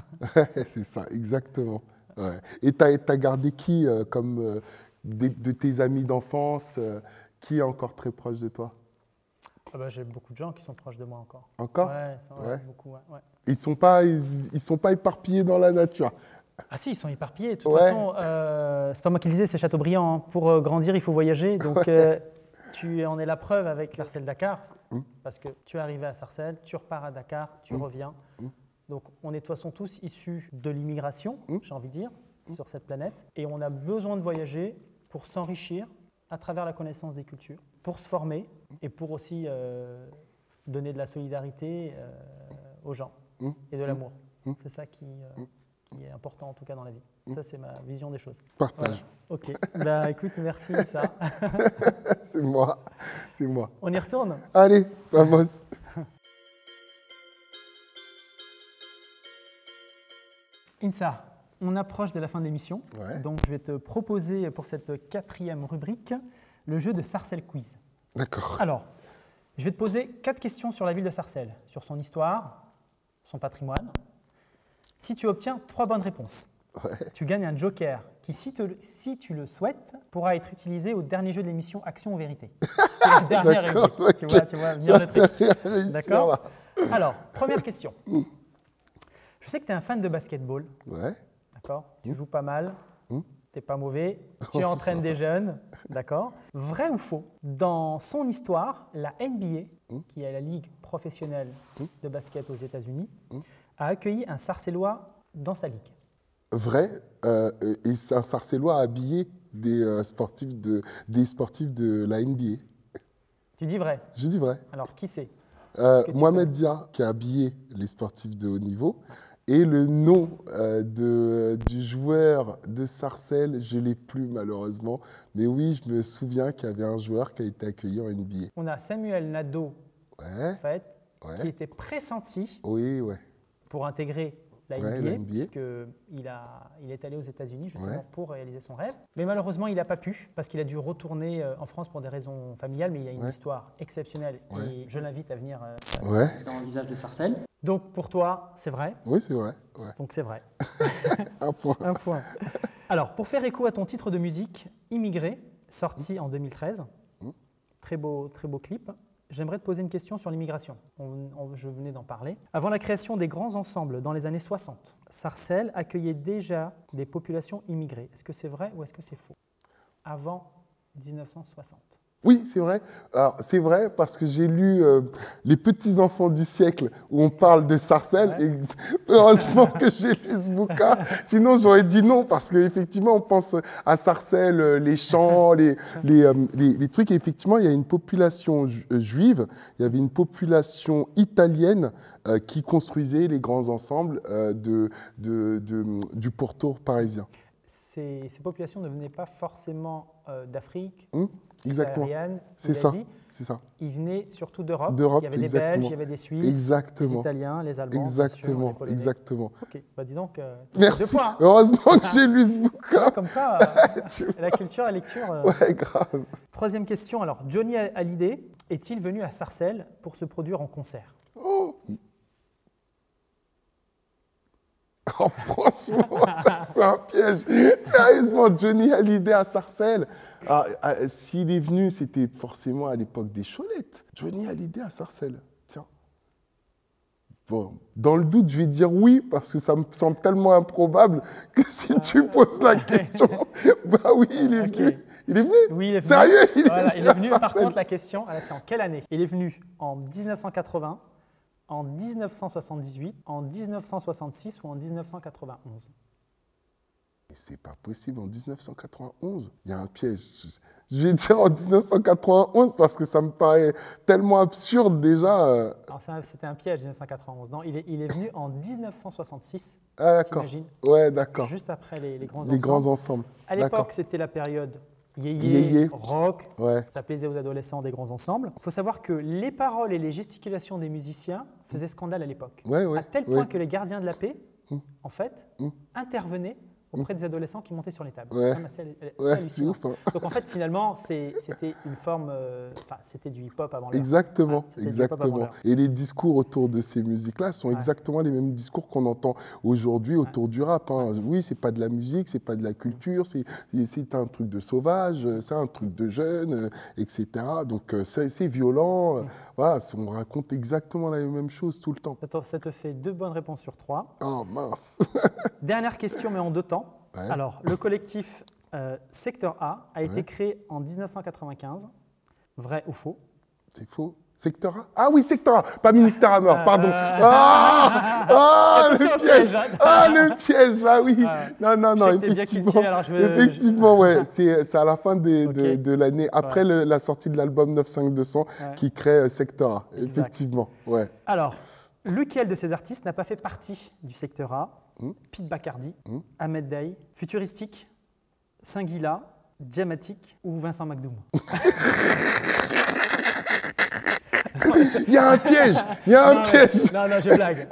C'est ça, exactement. Ouais. Et tu as gardé qui comme de tes amis d'enfance, qui est encore très proche de toi? J'ai beaucoup de gens qui sont proches de moi encore. Encore? Ouais, beaucoup, ouais. Ils sont pas éparpillés dans la nature? Ah si, ils sont éparpillés. De toute façon, c'est pas moi qui le disais, c'est Chateaubriand. Hein. Pour grandir, il faut voyager. Donc, tu en es la preuve avec Sarcelles-Dakar. Parce que tu es arrivé à Sarcelles, tu repars à Dakar, tu reviens. Donc, on est de toute façon tous issus de l'immigration, j'ai envie de dire, sur cette planète. Et on a besoin de voyager pour s'enrichir à travers la connaissance des cultures, pour se former et pour aussi donner de la solidarité aux gens et de l'amour. C'est ça qui est important en tout cas dans la vie. Ça, c'est ma vision des choses. Partage. Voilà. Ok. Bah écoute, merci ça. C'est moi. C'est moi. On y retourne? Allez, vamos. Insa, on approche de la fin de l'émission. Ouais. Donc je vais te proposer pour cette 4e rubrique le jeu de Sarcelles Quiz. D'accord. Alors, je vais te poser 4 questions sur la ville de Sarcelles, sur son histoire, son patrimoine. Si tu obtiens 3 bonnes réponses, tu gagnes un joker qui, si tu le souhaites, pourra être utilisé au dernier jeu de l'émission Action ou Vérité. C'est la dernière rubrique. Okay. Tu vois venir le truc. D'accord. Là. Alors, première question. Je sais que tu es un fan de basketball. Ouais. D'accord. Tu joues pas mal. Tu n'es pas mauvais. Tu entraînes des jeunes. D'accord. Vrai ou faux? Dans son histoire, la NBA, qui est la ligue professionnelle de basket aux États-Unis, a accueilli un Sarcellois dans sa ligue. Vrai, et un Sarcellois a habillé des sportifs de la NBA. Tu dis vrai? Je dis vrai. Alors, qui c'est? Mohamed Dia, qui a habillé les sportifs de haut niveau. Et le nom du joueur de Sarcelles, je ne l'ai plus malheureusement. Mais oui, je me souviens qu'il y avait un joueur qui a été accueilli en NBA. On a Samuel Nadeau, en fait, Ouais. qui était pressenti Oui, ouais. pour intégrer la Ouais, NBA, la NBA. puisqu'il est allé aux États-Unis justement pour réaliser son rêve. Mais malheureusement, il n'a pas pu parce qu'il a dû retourner en France pour des raisons familiales, mais il a une histoire exceptionnelle et je l'invite à venir dans le visage de Sarcelles. Donc pour toi, c'est vrai? Oui, c'est vrai. Ouais. Donc c'est vrai. Un point. Un point. Alors, pour faire écho à ton titre de musique, Immigré, sorti en 2013, très beau clip, j'aimerais te poser une question sur l'immigration. Je venais d'en parler. Avant la création des grands ensembles dans les années 60, Sarcelles accueillait déjà des populations immigrées. Est-ce que c'est vrai ou est-ce que c'est faux? Avant 1960. Oui, c'est vrai. Alors, c'est vrai parce que j'ai lu Les petits enfants du siècle où on parle de Sarcelles et heureusement que j'ai lu ce bouquin. Sinon, j'aurais dit non parce qu'effectivement, on pense à Sarcelles, les champs, les trucs. Et effectivement, il y a une population juive, il y avait une population italienne qui construisait les grands ensembles du pourtour parisien. Ces populations ne venaient pas forcément d'Afrique, exactement. C'est ça. d'Asie. C'est ça. Ils venaient surtout d'Europe. Il y avait des exactement. Belges, il y avait des Suisses, Exactement. des Italiens, les Allemands, exactement. bien sûr, les Polonais. Exactement. Ok, bah dis donc, merci. 2 points. Hein. Heureusement que j'ai lu ce bouquin. Comme quoi, la culture, la lecture. Ouais, grave. 3e question. Alors, Johnny Hallyday est-il venu à Sarcelles pour se produire en concert? Oh, franchement, c'est un piège. Sérieusement, Johnny Hallyday à Sarcelles. S'il est venu, c'était forcément à l'époque des Cholettes. Johnny Hallyday à Sarcelles. Tiens. Bon, dans le doute, je vais dire oui, parce que ça me semble tellement improbable que si tu poses la question, bah oui, il est venu. Il est venu? Oui, il est venu. Sérieux, il est venu. Par contre, la question, c'est en quelle année? Il est venu en 1980, en 1978, en 1966 ou en 1991? C'est pas possible, en 1991. Il y a un piège. Je vais dire en 1991 parce que ça me paraît tellement absurde déjà. C'était un piège, 1991. Non, il est venu en 1966. Ah, d'accord. Ouais, d'accord. Juste après les grands ensembles. Les grands ensembles. À l'époque, c'était la période yéyé, rock. Ouais. Ça plaisait aux adolescents des grands ensembles. Il faut savoir que les paroles et les gesticulations des musiciens faisaient scandale à l'époque. Ouais, à tel point que les gardiens de la paix, en fait, intervenaient auprès des adolescents qui montaient sur les tables. C'est ouf. Hein. Donc en fait, finalement, c'était une forme, c'était du hip-hop avant l'heure. Exactement, exactement. Et les discours autour de ces musiques-là sont exactement les mêmes discours qu'on entend aujourd'hui autour du rap. Hein. Oui, c'est pas de la musique, c'est pas de la culture, c'est un truc de sauvage, c'est un truc de jeune, etc. Donc c'est violent. Voilà, on raconte exactement la même chose tout le temps. Ça te fait 2 bonnes réponses sur 3. Oh mince. Dernière question, mais en 2 temps. Ouais. Alors, le collectif Secteur A a été créé en 1995. Vrai ou faux? C'est faux. Secteur A? Ah oui, Secteur A, pas Ministère à mort, pardon. Ah, le piège. Ah, le piège, ah oui. Non, effectivement, ouais, c'est à la fin de l'année, après la sortie de l'album 95200, qui crée Secteur A, effectivement, ouais. Alors, lequel de ces artistes n'a pas fait partie du Secteur A? Pete Bacardi, Ahmed Daï, Futuristique, Singila, Jamatic ou Vincent McDoom? Il y a un piège, Non, je blague.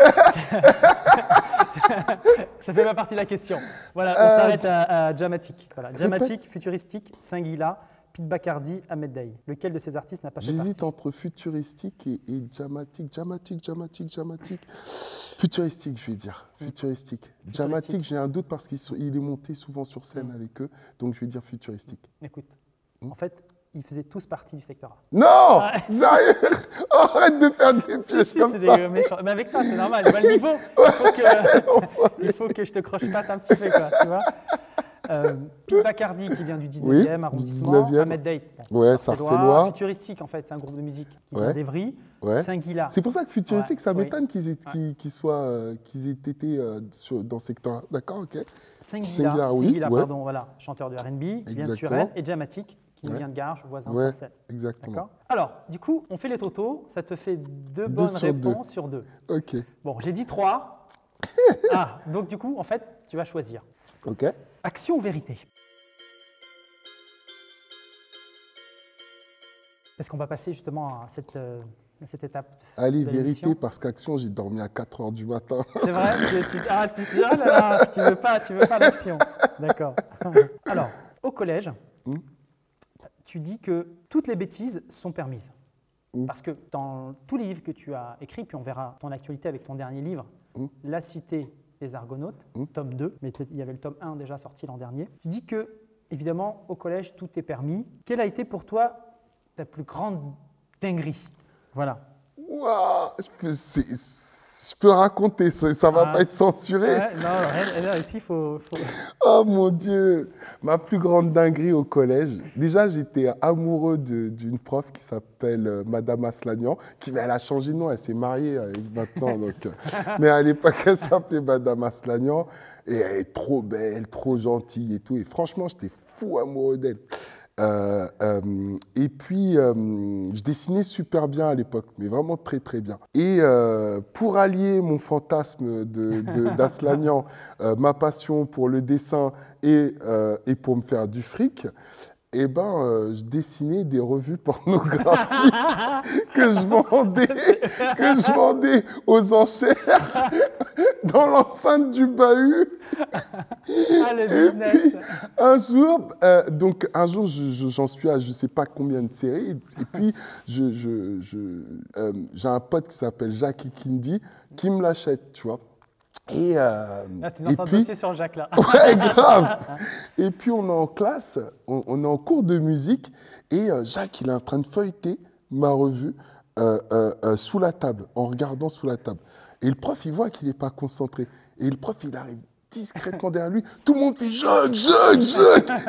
Ça fait pas partie de la question. Voilà, on s'arrête à Jamatic. Voilà. Jamatic, Futuristique, Singila, Pete Bacardi, Ahmed Daï. Lequel de ces artistes n'a pas fait partie? J'hésite entre Futuristique et Jamatic. Futuristique, je vais dire. Futuristique. Jamatic, j'ai un doute parce qu'il est monté souvent sur scène avec eux, donc je vais dire Futuristique. Écoute, en fait, ils faisaient tous partie du Secteur A. Non, sérieux? Arrête de faire des pièges comme ça. Mais avec toi, c'est normal. Je vois le niveau. Il faut que je te croche-patte un petit peu, quoi, tu vois. Pete Bacardi, qui vient du 19e arrondissement. 19e. Ahmed Daï, Sarcellois. Futuristique, en fait, c'est un groupe de musique qui vient d'Evry. Singila. C'est pour ça que Futuristique, ça m'étonne qu'ils aient été dans ce secteur A. D'accord, ok. Singila, pardon, voilà, chanteur de R&B, qui vient de Suresnes. Et Jamatic, qui vient de Garges, voisin de Sarcelles. Exactement. Alors, du coup, on fait les totaux. Ça te fait 2 bonnes réponses sur 2. Ok. Bon, j'ai dit 3. Donc du coup, en fait, tu vas choisir. Ok. Action ou vérité? Est-ce qu'on va passer justement à cette étape? Allez, vérité, parce qu'action, j'ai dormi à 4 h du matin. C'est vrai? Tu veux pas d'action. D'accord. Alors, au collège, tu dis que toutes les bêtises sont permises. Parce que dans tous les livres que tu as écrits, puis on verra ton actualité avec ton dernier livre, La Cité des Argonautes, tome 2, mais il y avait le tome 1 déjà sorti l'an dernier. Tu dis que, évidemment, au collège, tout est permis. Quelle a été pour toi ta plus grande dinguerie? Voilà. Waouh, je peux raconter, ça va pas être censuré. Non, ici, il faut... Oh mon Dieu, ma plus grande dinguerie au collège. Déjà, j'étais amoureux d'une prof qui s'appelle Madame Aslanian, elle a changé de nom, elle s'est mariée maintenant. Donc, mais à l'époque, elle s'appelait Madame Aslanian. Et elle est trop belle, trop gentille et tout. Et franchement, j'étais fou amoureux d'elle. Et puis, je dessinais super bien à l'époque, mais vraiment très très bien. Et pour allier mon fantasme d'Aslanian, ma passion pour le dessin et pour me faire du fric, je dessinais des revues pornographiques que je vendais aux enchères dans l'enceinte du bahut. Le business. Puis, un jour, j'en suis à je ne sais pas combien de séries. Et puis, j'ai un pote qui s'appelle Jacques Ikindi qui me l'achète, tu vois. Tu es dans un dossier sur Jacques, là. Ouais, grave. Et puis, on est en classe, on est en cours de musique, et Jacques, il est en train de feuilleter ma revue sous la table, en regardant sous la table. Et le prof, il voit qu'il n'est pas concentré. Et le prof, il arrive discrètement derrière lui. Tout le monde fait « Jacques !»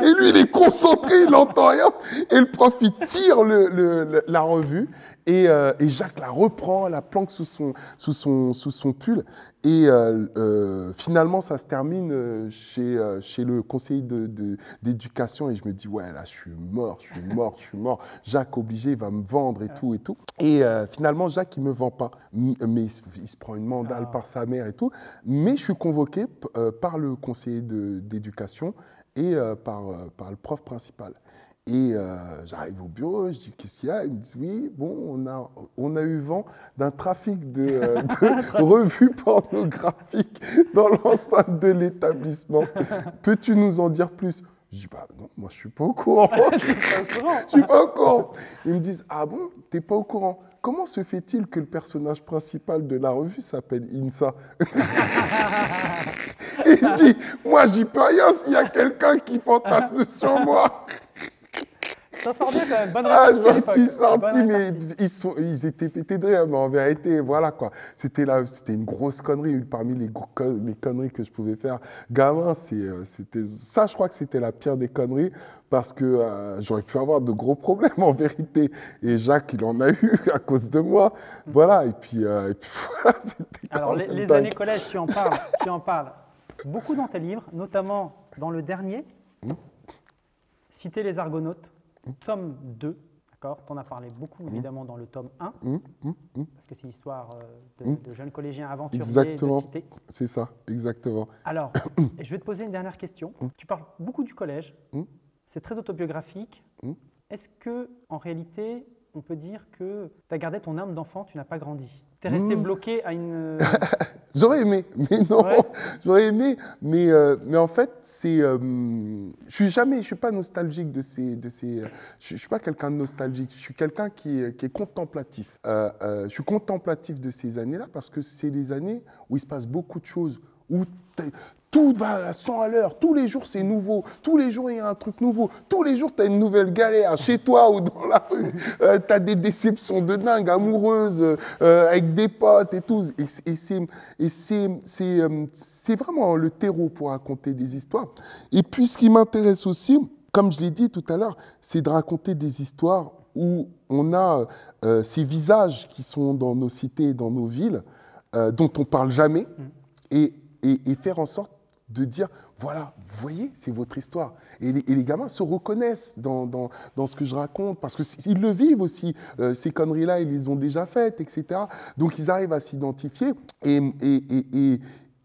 Et lui, il est concentré, il n'entend rien. Et le prof, il tire la revue. Et Jacques la reprend, la planque sous son pull. Et finalement, ça se termine chez le conseiller d'éducation. Et je me dis, ouais, là, je suis mort. Jacques, obligé, il va me vendre et tout. Et finalement, Jacques, il ne me vend pas. Mais il se prend une mandale par sa mère et tout. Mais je suis convoqué par le conseiller d'éducation et par le prof principal. Et j'arrive au bureau, je dis qu'est-ce qu'il y a? Ils me disent oui, bon, on a eu vent d'un trafic de revues pornographiques dans l'enceinte de l'établissement. Peux-tu nous en dire plus? Je dis bah non, moi je suis pas au courant. Je suis pas au courant. Ils me disent ah bon, t'es pas au courant? Comment se fait-il que le personnage principal de la revue s'appelle Insa? Et je dis moi j'y peux rien s'il y a quelqu'un qui fantasme sur moi. t'en sors bien quand même. Bonne Ah, répartie à je m'en l'époque. suis sorti, Bonne mais répartie. ils étaient pétés de rire, mais en vérité, voilà quoi. C'était une grosse connerie, parmi les conneries que je pouvais faire. Gamin, c'était ça, je crois que c'était la pire des conneries, parce que j'aurais pu avoir de gros problèmes en vérité. Et Jacques, il en a eu à cause de moi. Voilà, et puis voilà, c'était Alors, quand même les dingue. années collège, tu en parles beaucoup dans tes livres, notamment dans le dernier, Citer les Argonautes, tome 2. D'accord, tu en as parlé beaucoup, évidemment, dans le tome 1, parce que c'est l'histoire de jeunes collégiens aventuriers Exactement. de cité. C'est ça, exactement. Alors, je vais te poser une dernière question. Tu parles beaucoup du collège, c'est très autobiographique. Est-ce que, en réalité, on peut dire que tu as gardé ton âme d'enfant, tu n'as pas grandi? Tu es resté bloqué à une... J'aurais aimé, mais non. Ouais. J'aurais aimé, mais en fait, je suis pas nostalgique de ces. Je suis pas quelqu'un de nostalgique. Je suis quelqu'un qui est contemplatif. Je suis contemplatif de ces années-là parce que c'est les années où il se passe beaucoup de choses, où tout va à 100 à l'heure. Tous les jours, c'est nouveau. Tous les jours, il y a un truc nouveau. Tous les jours, tu as une nouvelle galère chez toi ou dans la rue. Tu as des déceptions de dingue, amoureuses, avec des potes et tout. Et c'est vraiment le terreau pour raconter des histoires. Et puis, ce qui m'intéresse aussi, comme je l'ai dit tout à l'heure, c'est de raconter des histoires où on a ces visages qui sont dans nos cités, dans nos villes, dont on ne parle jamais, et faire en sorte de dire, voilà, vous voyez, c'est votre histoire. Et les gamins se reconnaissent dans ce que je raconte, parce qu'ils le vivent aussi. Ces conneries-là, ils les ont déjà faites, etc. Donc, ils arrivent à s'identifier.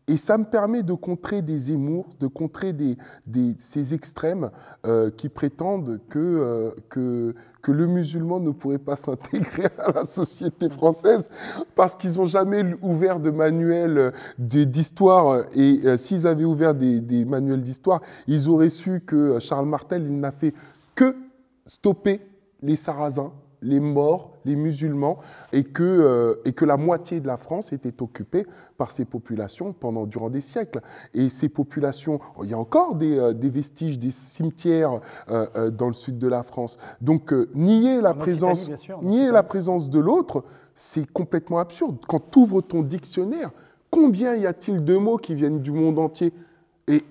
Et ça me permet de contrer des Zemmour, de contrer ces extrêmes qui prétendent que le musulman ne pourrait pas s'intégrer à la société française parce qu'ils n'ont jamais ouvert de manuel d'histoire. Et s'ils avaient ouvert des manuels d'histoire, ils auraient su que Charles Martel, il n'a fait que stopper les Sarrasins, les morts, les musulmans, et que la moitié de la France était occupée par ces populations durant des siècles. Et ces populations, il y a encore des vestiges, des cimetières dans le sud de la France. Donc nier la présence de l'autre, c'est complètement absurde. Quand tu ouvres ton dictionnaire, combien y a-t-il de mots qui viennent du monde entier ? Et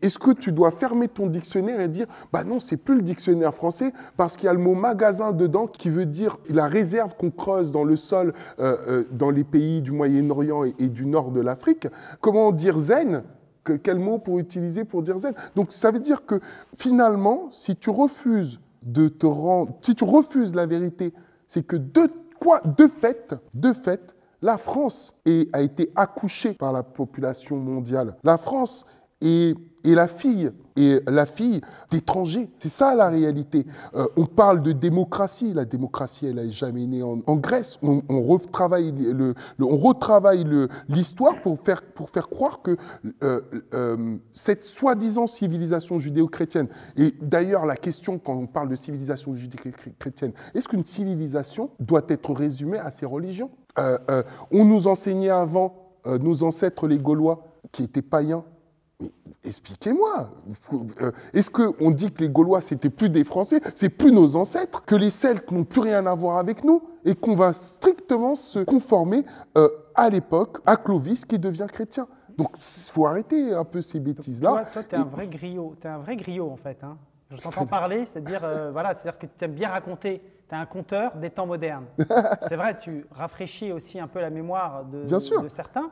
est-ce que tu dois fermer ton dictionnaire et dire « bah non, c'est plus le dictionnaire français parce qu'il y a le mot magasin dedans qui veut dire la réserve qu'on creuse dans le sol dans les pays du Moyen-Orient et du nord de l'Afrique ». Comment dire zen ? Quel mot pour utiliser pour dire zen ? Donc ça veut dire que finalement, si tu refuses si tu refuses la vérité, c'est que de fait, la France a été accouchée par la population mondiale. La France est la fille d'étrangers. C'est ça la réalité. On parle de démocratie. La démocratie, elle n'a jamais né en Grèce. On retravaille l'histoire pour faire croire que cette soi-disant civilisation judéo-chrétienne, et d'ailleurs la question quand on parle de civilisation judéo-chrétienne, est-ce qu'une civilisation doit être résumée à ses religions ? On nous enseignait avant, nos ancêtres les Gaulois, qui étaient païens. Mais expliquez-moi, est-ce qu'on dit que les Gaulois, c'était plus des Français, c'est plus nos ancêtres, que les Celtes n'ont plus rien à voir avec nous, et qu'on va strictement se conformer à l'époque, à Clovis, qui devient chrétien. Donc, il faut arrêter un peu ces bêtises-là. Toi, tu es un vrai griot, en fait. Hein. Je t'entends parler, c'est-à-dire que tu aimes bien raconter. Tu es un conteur des temps modernes. C'est vrai, tu rafraîchis aussi un peu la mémoire de certains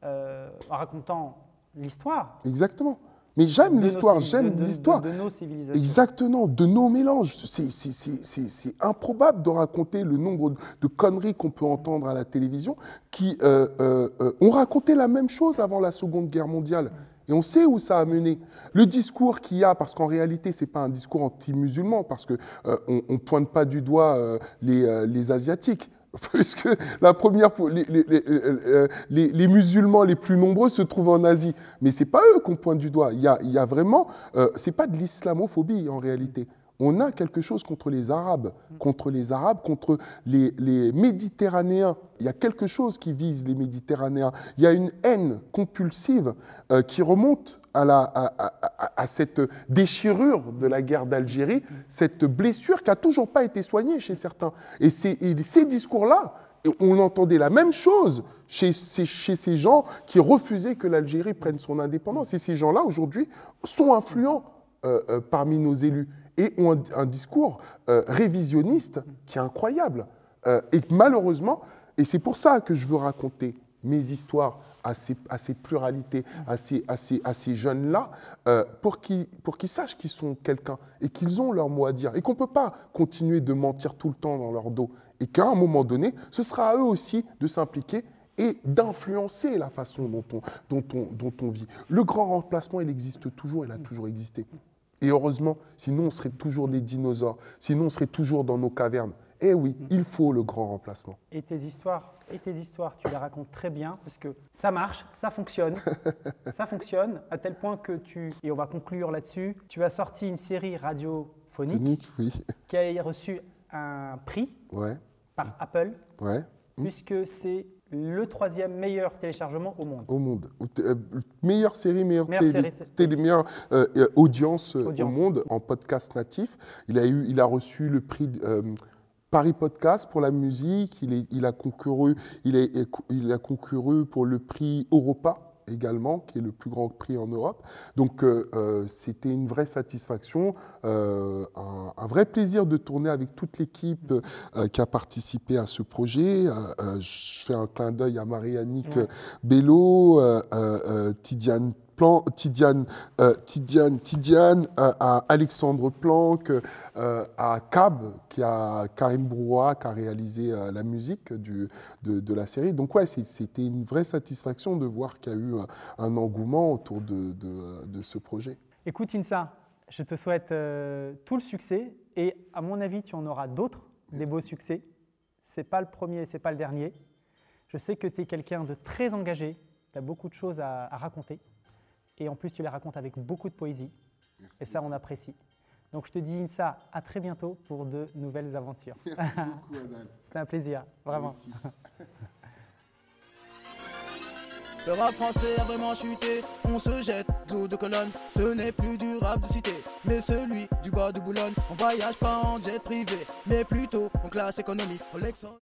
en racontant l'histoire. Exactement. Mais j'aime l'histoire, de nos civilisations. Exactement, de nos mélanges. C'est improbable de raconter le nombre de conneries qu'on peut entendre à la télévision qui ont raconté la même chose avant la Seconde Guerre mondiale. Et on sait où ça a mené. Le discours qu'il y a, parce qu'en réalité, ce n'est pas un discours anti-musulman, parce qu'on ne pointe pas du doigt les Asiatiques. Puisque les musulmans les plus nombreux se trouvent en Asie. Mais ce n'est pas eux qu'on pointe du doigt. Il y a vraiment... ce n'est pas de l'islamophobie en réalité. On a quelque chose contre les Arabes, contre les Méditerranéens. Il y a quelque chose qui vise les Méditerranéens. Il y a une haine compulsive qui remonte à cette déchirure de la guerre d'Algérie, cette blessure qui n'a toujours pas été soignée chez certains. Et ces discours-là, on entendait la même chose chez ces gens qui refusaient que l'Algérie prenne son indépendance. Et ces gens-là, aujourd'hui, sont influents parmi nos élus et ont un discours révisionniste qui est incroyable. Et malheureusement, et c'est pour ça que je veux raconter mes histoires à ces pluralités, à ces jeunes-là, pour qu'ils sachent qu'ils sont quelqu'un et qu'ils ont leur mot à dire et qu'on ne peut pas continuer de mentir tout le temps dans leur dos et qu'à un moment donné, ce sera à eux aussi de s'impliquer et d'influencer la façon dont on vit. Le grand remplacement, il existe toujours, il a toujours existé. Et heureusement, sinon on serait toujours des dinosaures, sinon on serait toujours dans nos cavernes. Eh oui, il faut le grand remplacement. Et tes histoires, tu les racontes très bien parce que ça marche, ça fonctionne. Ça fonctionne à tel point que et on va conclure là-dessus, tu as sorti une série radiophonique oui. qui a reçu un prix par Apple, puisque c'est le 3e meilleur téléchargement au monde. Au monde. Meilleure série, meilleure audience au monde en podcast natif. Il a reçu le prix Paris Podcast pour la musique. Il a concouru pour le prix Europa également, qui est le plus grand prix en Europe. Donc, c'était une vraie satisfaction, un vrai plaisir de tourner avec toute l'équipe qui a participé à ce projet. Je fais un clin d'œil à Marie-Annick Bello, Tidiane, à Alexandre Planck, à Karim Brouha qui a réalisé la musique de la série. Donc ouais, c'était une vraie satisfaction de voir qu'il y a eu un engouement autour de ce projet. Écoute Insa, je te souhaite tout le succès et à mon avis, tu en auras d'autres, des beaux succès. Ce n'est pas le premier, ce n'est pas le dernier. Je sais que tu es quelqu'un de très engagé, tu as beaucoup de choses à raconter. Et en plus, tu les racontes avec beaucoup de poésie. Merci. Et ça, on apprécie. Donc, je te dis, Insa, à très bientôt pour de nouvelles aventures. Merci beaucoup, Adal. C'était un plaisir, vraiment. Merci. Le rap français a vraiment chuté, on se jette d'eau de colonne. Ce n'est plus du rap de cité, mais celui du bas de Boulogne. On voyage pas en jet privé, mais plutôt en classe économie.